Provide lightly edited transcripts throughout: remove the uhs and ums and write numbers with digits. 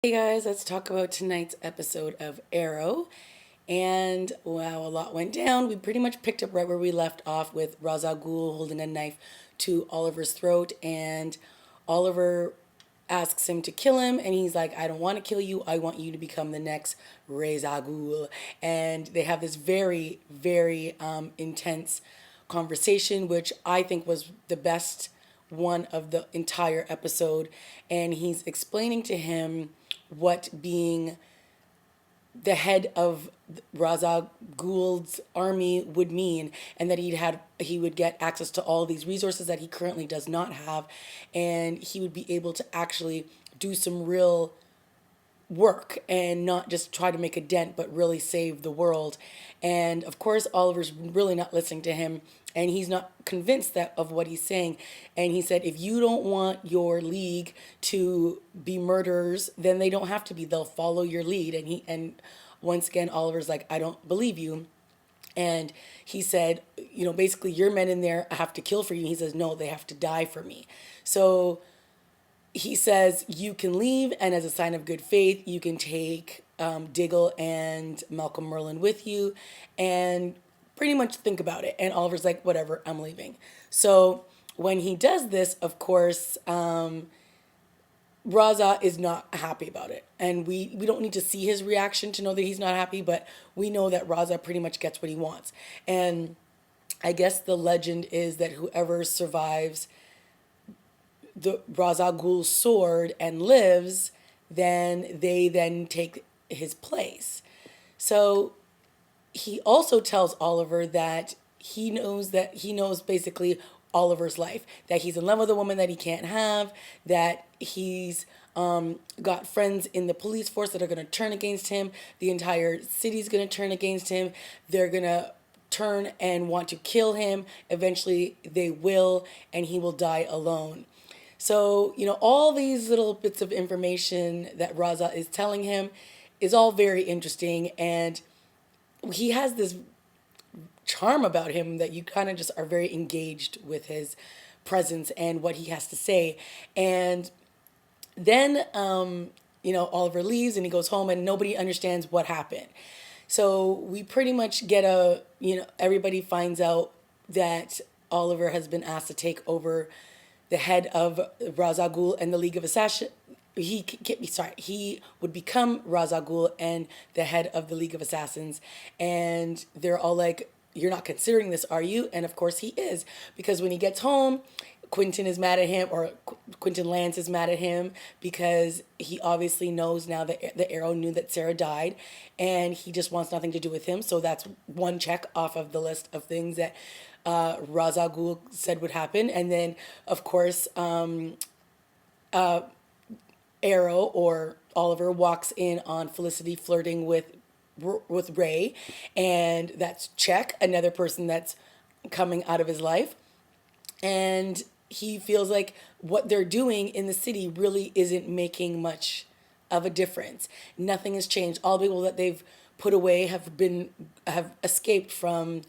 Hey guys, let's talk about tonight's episode of Arrow. And wow, a lot went down. We pretty much picked up right where we left off with Ra'sal Ghul holding a knife to Oliver's throat, and Oliver asks him to kill him, and he's like, "I don't want to kill you. I want you to become the next Ra'sal Ghul." And they have this very intense conversation, which I think was the best one of the entire episode. And he's explaining to him what being the head of Raza Ghul's army would mean, and that he would get access to all these resources that he currently does not have, and he would be able to actually do some real work and not just try to make a dent, but really save the world. And of course, Oliver's really not listening to him, and he's not convinced that of what he's saying. And he said, if you don't want your league to be murderers, then they don't have to be. They'll follow your lead. And once again, Oliver's like, I don't believe you. And he said, basically, your men in there have to kill for you. He says, no, they have to die for me. So he says you can leave, and as a sign of good faith, you can take Diggle and Malcolm Merlin with you, and pretty much think about it. And Oliver's like, whatever, I'm leaving. So when he does this, of course, Raza is not happy about it. And we don't need to see his reaction to know that he's not happy, but we know that Raza pretty much gets what he wants. And I guess the legend is that whoever survives the Ra'sal Ghul's sword and lives, then they then take his place. So he also tells Oliver that he knows basically Oliver's life, that he's in love with a woman that he can't have, that he's got friends in the police force that are going to turn against him. The entire city's going to turn against him. They're going to turn and want to kill him. Eventually, they will, and he will die alone. So, all these little bits of information that Raza is telling him is all very interesting. And he has this charm about him that you kind of just are very engaged with his presence and what he has to say. And then, Oliver leaves and he goes home and nobody understands what happened. So we pretty much get everybody finds out that Oliver has been asked to take over the head of Ra'sal Ghul and the League of Assassins. He would become Ra'sal Ghul and the head of the League of Assassins. And they're all like, you're not considering this, are you? And of course he is, because when he gets home, Quentin is mad at him, or Quentin Lance is mad at him, because he obviously knows now that the Arrow knew that Sarah died, and he just wants nothing to do with him. So that's one check off of the list of things that Ra'sal Ghul said would happen. And then, of course, Arrow or Oliver walks in on Felicity flirting with Ray, and that's check, another person that's coming out of his life. And he feels like what they're doing in the city really isn't making much of a difference. Nothing has changed. All the people that they've put away have escaped from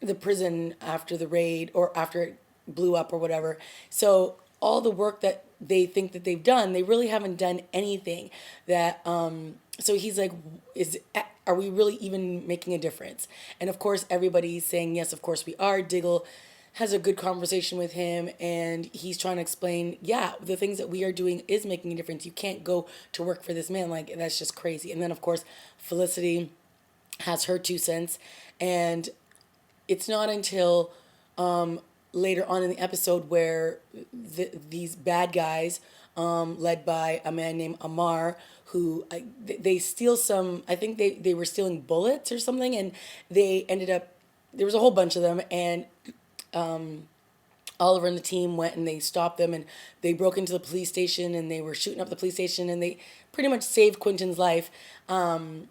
the prison after the raid or after it blew up or whatever. So all the work that they think that they've done, they really haven't done anything. So he's like, are we really even making a difference? And of course, everybody's saying, yes, of course we are. Diggle has a good conversation with him, and he's trying to explain, yeah, the things that we are doing is making a difference. You can't go to work for this man. Like, that's just crazy. And then, of course, Felicity has her 2 cents. And it's not until later on in the episode where these bad guys, led by a man named Amar, who they steal some, I think they were stealing bullets or something, and they ended up, there was a whole bunch of them, and Oliver and the team went and they stopped them, and they broke into the police station and they were shooting up the police station, and they pretty much saved Quentin's life. And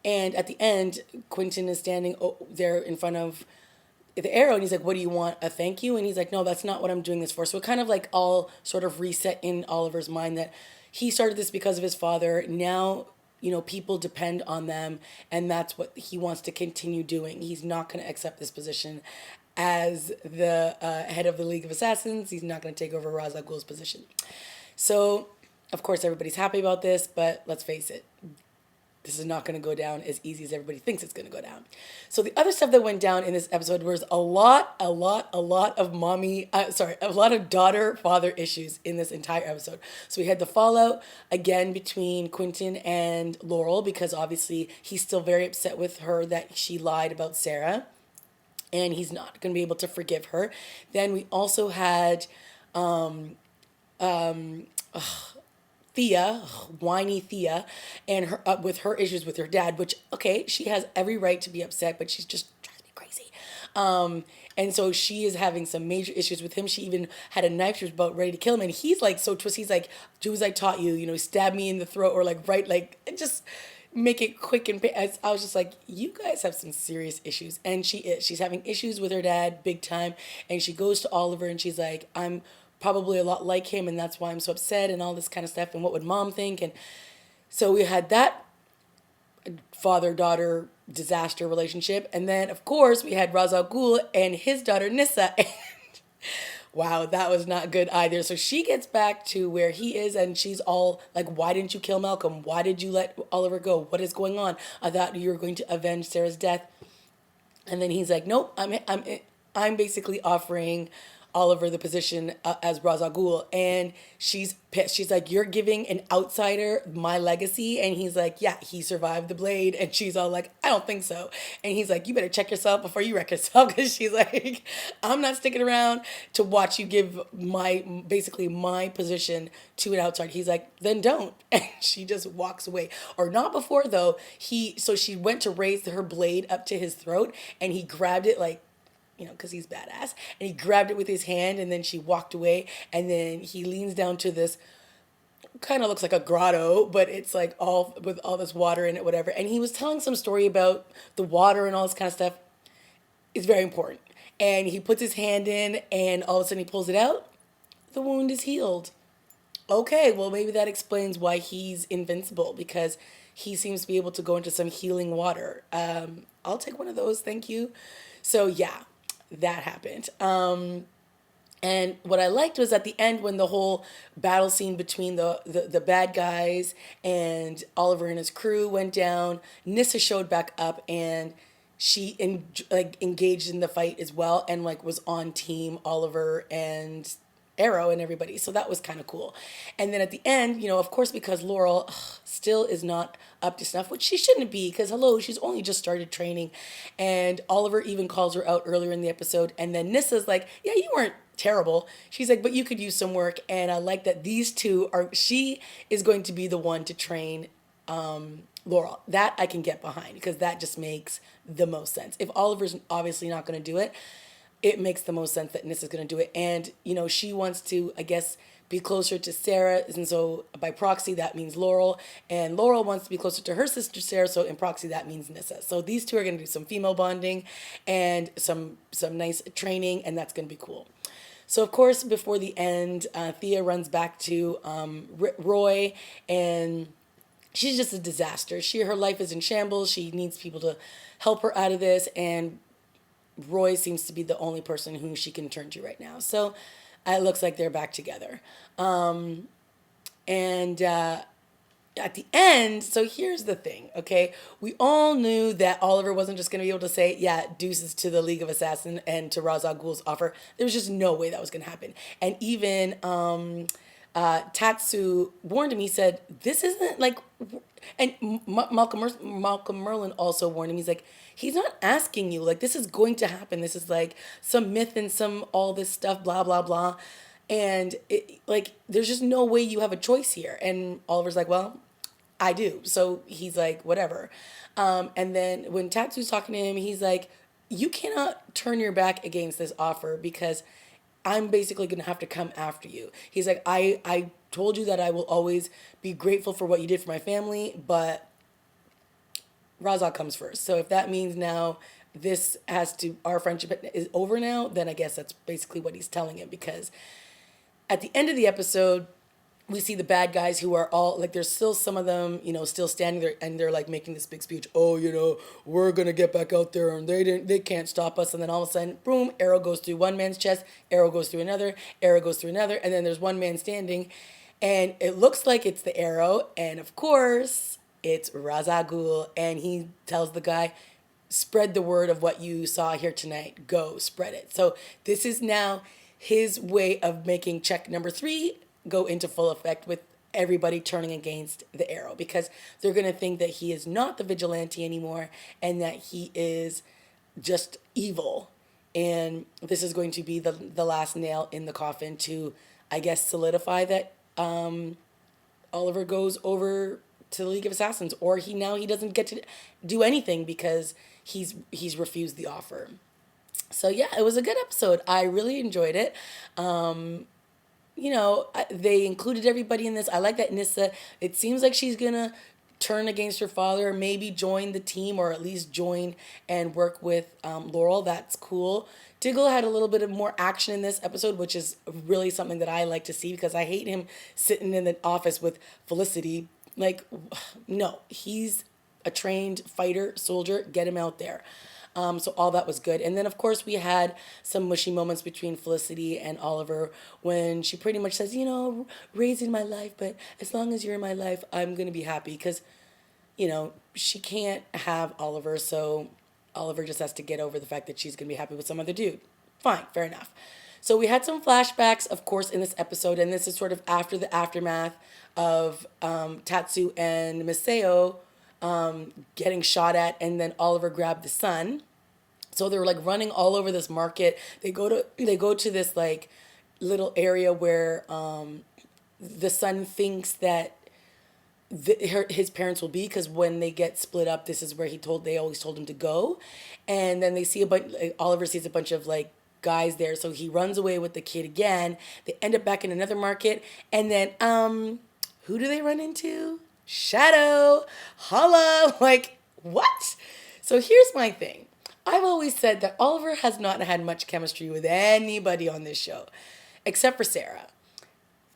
at the end, Quentin is standing there in front of the Arrow, and he's like, what do you want, a thank you? And he's like, no, that's not what I'm doing this for. So it kind of like all sort of reset in Oliver's mind that he started this because of his father. Now, people depend on them, and that's what he wants to continue doing. He's not going to accept this position as the head of the League of Assassins. He's not going to take over Ra's al Ghul's position. So of course, everybody's happy about this, but let's face it, this is not going to go down as easy as everybody thinks it's going to go down. So the other stuff that went down in this episode was a lot of a lot of daughter-father issues in this entire episode. So we had the fallout again between Quentin and Laurel because obviously he's still very upset with her that she lied about Sarah, and he's not going to be able to forgive her. Then we also had Thea, whiny Thea, and her with her issues with her dad, which, okay, she has every right to be upset, but she's just drives me crazy. And so she is having some major issues with him. She even had a knife. She was about ready to kill him. And he's like so twisted. He's like, do as I taught you, stab me in the throat or like, right, like, just make it quick and I was just like, you guys have some serious issues. And she's having issues with her dad big time. And she goes to Oliver and she's like, I'm probably a lot like him and that's why I'm so upset and all this kind of stuff and what would mom think. And so we had that father-daughter disaster relationship, and then of course we had Ra'sal Ghul and his daughter Nissa, and wow, that was not good either. So she gets back to where he is and she's all like, why didn't you kill Malcolm? Why did you let Oliver go? What is going on? I thought you were going to avenge Sarah's death. And then he's like, nope, I'm basically offering Oliver the position as Ra'sal Ghul, and she's pissed. She's like, you're giving an outsider my legacy, and he's like, yeah, he survived the blade, and she's all like, I don't think so, and he's like, you better check yourself before you wreck yourself, because she's like, I'm not sticking around to watch you give basically my position to an outsider. He's like, then don't, and she just walks away. Or not before though. So she went to raise her blade up to his throat, and he grabbed it like, because he's badass. And he grabbed it with his hand, and then she walked away. And then he leans down to this, kind of looks like a grotto, but it's like all with all this water in it, whatever. And he was telling some story about the water and all this kind of stuff. It's very important. And he puts his hand in, and all of a sudden he pulls it out. The wound is healed. Okay, well, maybe that explains why he's invincible, because he seems to be able to go into some healing water. I'll take one of those, thank you. So yeah, that happened. And what I liked was at the end when the whole battle scene between the bad guys and Oliver and his crew went down, Nissa showed back up and she engaged in the fight as well and like was on team Oliver and Arrow and everybody. So that was kind of cool. And then at the end, of course, because Laurel still is not up to snuff, which she shouldn't be, because hello, she's only just started training. And Oliver even calls her out earlier in the episode. And then Nissa's like, yeah, you weren't terrible. She's like, but you could use some work. And I like that these two she is going to be the one to train Laurel. That I can get behind, because that just makes the most sense. If Oliver's obviously not going to do it, it makes the most sense that Nissa's going to do it. And, she wants to, I guess, be closer to Sarah. And so by proxy, that means Laurel. And Laurel wants to be closer to her sister, Sarah. So in proxy, that means Nissa. So these two are going to do some female bonding and some nice training. And that's going to be cool. So, of course, before the end, Thea runs back to Roy, and she's just a disaster. Her life is in shambles. She needs people to help her out of this. And Roy seems to be the only person who she can turn to right now. So it looks like they're back together. And at the end, so here's the thing, okay? We all knew that Oliver wasn't just going to be able to say, yeah, deuces to the League of Assassins and to Ra'sal Ghul's offer. There was just no way that was going to happen. And even Tatsu warned him. He said, this isn't like... And Malcolm Merlin also warned him. He's like, he's not asking you. Like, this is going to happen. This is like some myth and some all this stuff, blah, blah, blah. And there's just no way you have a choice here. And Oliver's like, well, I do. So he's like, whatever. And then when Tatsu's talking to him, he's like, you cannot turn your back against this offer because I'm basically going to have to come after you. He's like, I told you that I will always be grateful for what you did for my family, but Ra'sal comes first. So if that means now our friendship is over now, then I guess that's basically what he's telling him, because at the end of the episode, we see the bad guys who are all like, there's still some of them, still standing there, and they're like making this big speech. Oh, we're going to get back out there and they can't stop us. And then all of a sudden, boom, arrow goes through one man's chest, arrow goes through another, arrow goes through another. And then there's one man standing. And it looks like it's the Arrow, and of course, it's Ra'sal Ghul, and he tells the guy, spread the word of what you saw here tonight. Go spread it. So this is now his way of making check number 3 go into full effect with everybody turning against the Arrow, because they're going to think that he is not the vigilante anymore and that he is just evil. And this is going to be the last nail in the coffin to, I guess, solidify that Oliver goes over to the League of Assassins, or he doesn't get to do anything because he's refused the offer. So yeah, it was a good episode. I really enjoyed it. They included everybody in this. I like that Nissa, it seems like she's gonna turn against her father, maybe join the team, or at least join and work with Laurel. That's cool. Diggle had a little bit of more action in this episode, which is really something that I like to see, because I hate him sitting in the office with Felicity. Like, no, he's a trained fighter, soldier. Get him out there. So all that was good. And then, of course, we had some mushy moments between Felicity and Oliver when she pretty much says, Ray's in my life, but as long as you're in my life, I'm going to be happy. Because, she can't have Oliver, so Oliver just has to get over the fact that she's going to be happy with some other dude. Fine, fair enough. So we had some flashbacks, of course, in this episode, and this is sort of after the aftermath of Tatsu and Miseo getting shot at, and then Oliver grabbed the son. So they were like running all over this market. They go to this like little area where the son thinks that his parents will be, because when they get split up, this is where they always told him to go. And then they see Oliver sees a bunch of like guys there, so he runs away with the kid again. They end up back in another market, and then who do they run into? Shadow. Holla. Like, what? So here's my thing. I've always said that Oliver has not had much chemistry with anybody on this show, except for Sarah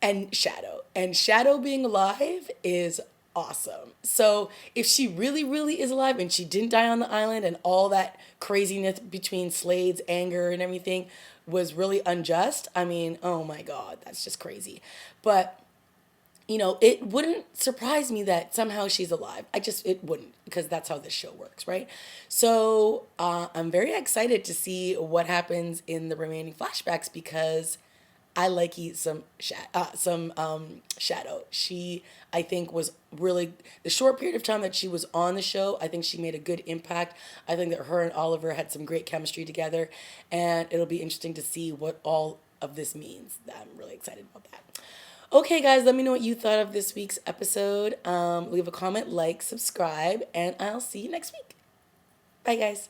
and Shadow. And Shadow being alive is awesome. So if she really, really is alive and she didn't die on the island, and all that craziness between Slade's anger and everything was really unjust, I mean, oh my God, that's just crazy. But it wouldn't surprise me that somehow she's alive. It wouldn't, because that's how this show works, right? So I'm very excited to see what happens in the remaining flashbacks, because I like some Shadow. She, I think, was really, the short period of time that she was on the show, I think she made a good impact. I think that her and Oliver had some great chemistry together, and it'll be interesting to see what all of this means. I'm really excited about that. Okay, guys, let me know what you thought of this week's episode. Leave a comment, like, subscribe, and I'll see you next week. Bye, guys.